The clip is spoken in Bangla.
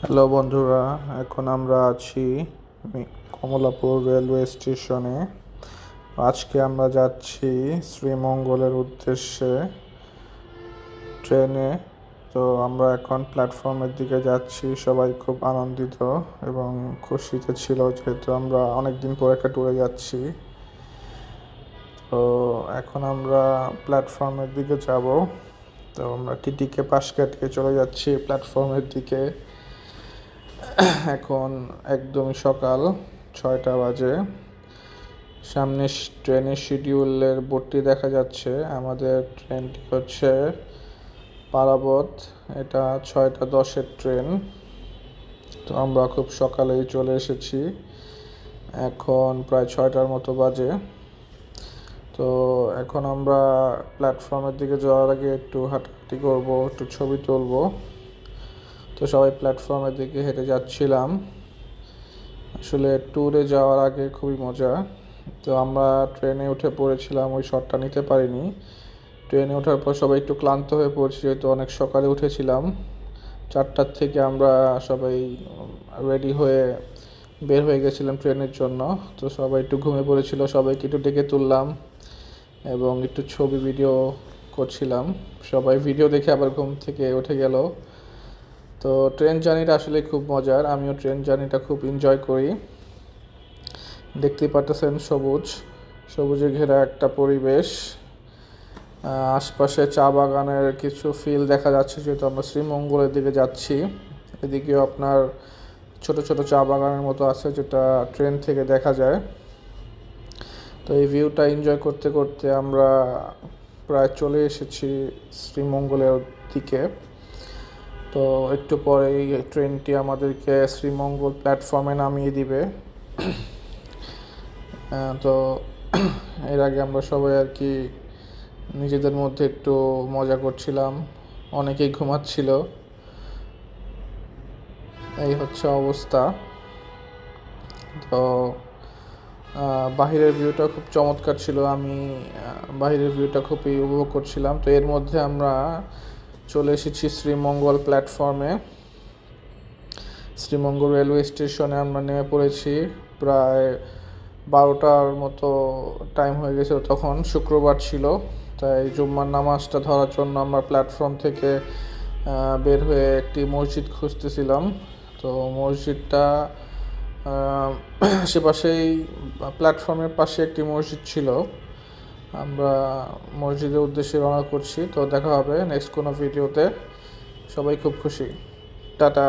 হ্যালো বন্ধুরা, এখন আমরা আছি কমলাপুর রেলওয়ে স্টেশনে। আজকে আমরা যাচ্ছি শ্রীমঙ্গলের উদ্দেশ্যে ট্রেনে। তো আমরা এখন প্ল্যাটফর্মের দিকে যাচ্ছি। সবাই খুব আনন্দিত এবং খুশিতে ছিল, যেহেতু আমরা অনেকদিন পর একটা ট্যুরে যাচ্ছি। তো এখন আমরা প্ল্যাটফর্মের দিকে যাব। তো আমরা টিটিকে পাশ কাটিয়ে চলে যাচ্ছি প্ল্যাটফর্মের দিকে। এখন একদমই সকাল 6টা বাজে। সামনে ট্রেনের শিডিউলের বোর্ডটি দেখা যাচ্ছে। আমাদের ট্রেনটি হচ্ছে পারাবত, এটা 6টা 10-এর ট্রেন। তো আমরা খুব সকালেই চলে এসেছি, এখন প্রায় 6টার মতো বাজে। তো এখন আমরা প্ল্যাটফর্মের দিকে যাওয়ার আগে একটু হাঁটাহাঁটি করবো, একটু ছবি তুলবো। তো সবাই প্ল্যাটফর্মের দিকে হেঁটে যাচ্ছিলাম। আসলে ট্যুরে যাওয়ার আগে খুবই মজা। তো আমরা ট্রেনে উঠে পড়েছিলাম, ওই শটটা নিতে পারিনি। ট্রেনে ওঠার পর সবাই একটু ক্লান্ত হয়ে পড়ছি, যেহেতু অনেক সকালে উঠেছিলাম। 4টার থেকে আমরা সবাই রেডি হয়ে বের হয়ে গেছিলাম ট্রেনের জন্য। তো সবাই একটু ঘুমিয়ে পড়েছিল, সবাইকে একটু ডেকে তুললাম এবং একটু ছবি ভিডিও করছিলাম। সবাই ভিডিও দেখে আবার ঘুম থেকে উঠে গেল। তো ট্রেন জার্নিটা আসলে খুব মজার, আমিও ট্রেন জার্নিটা খুব এনজয় করি। দেখতেই পাচ্ছেন সবুজে ঘেরা একটা পরিবেশ। আশপাশে চা বাগানের কিছু ফিল দেখা যাচ্ছে, যেহেতু আমরা শ্রীমঙ্গলের দিকে যাচ্ছি। এদিকেও আপনার ছোট ছোট চা বাগানের মতো আছে, যেটা ট্রেন থেকে দেখা যায়। তো এই ভিউটা এনজয় করতে করতে আমরা প্রায় চলে এসেছি শ্রীমঙ্গলের দিকে। তো একটু পরেই ট্রেনটি আমাদেরকে শ্রীমঙ্গল প্ল্যাটফর্মে নামিয়ে দিবে। তো এর আগে আমরা সবাই আর কি নিজেদের মধ্যে একটু মজা করছিলাম, অনেকেই ঘুমাচ্ছিল। এই হচ্ছে অবস্থা। তো বাহিরের ভিউটা খুব চমৎকার ছিল, আমি বাহিরের ভিউটা খুবই উপভোগ করছিলাম। তো এর মধ্যে আমরা চলে এসেছি শ্রীমঙ্গল প্ল্যাটফর্মে। শ্রীমঙ্গল রেলওয়ে স্টেশনে আমরা নেমে পড়েছি। প্রায় 12টার মতো টাইম হয়ে গেছে, তখন শুক্রবার ছিল। তাই জুম্মার নামাজটা ধরার জন্য আমরা প্ল্যাটফর্ম থেকে বের হয়ে একটি মসজিদ খুঁজতেছিলাম। তো মসজিদটা আশেপাশেই, প্ল্যাটফর্মের পাশে একটি মসজিদ ছিল। আমরা মসজিদের উদ্দেশ্যে রওনা করছি। তো দেখা হবে নেক্সট কোনো ভিডিওতে। সবাই খুব খুশি। টাটা।